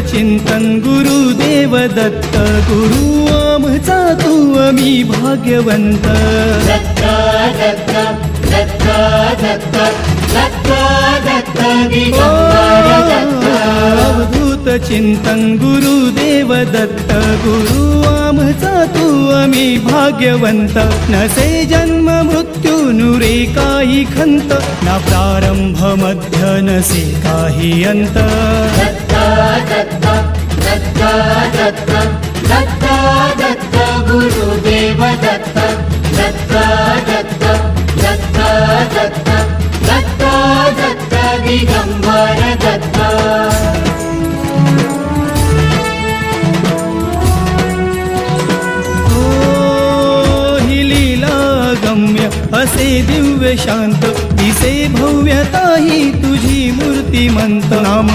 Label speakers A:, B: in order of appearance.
A: चिंतन गुरुदेव दत्त गुरु आमचा तू आम्ही भाग्यवंत
B: दत्त दत्त दत्त दत्त दत्त दत्त दिगंबर दत्त
A: अवधूत चिंतन गुरुदेव दत्त गुरु आमचा तू आम्ही भाग्यवंत नसे जन्म मृत्यू नुरे काही खंत ना प्रारंभ मध्य नसे काही अंत
B: दत्त दत्त दत्त दत्त दत्त दत्त गुरुदेव दत्त दत्त दत्त दत्त दत्त दत्त दत्त दिगंबर दत्त
A: असे दिव्य शांत दिसे भव्यता ही तुझी मूर्तिमंत नाम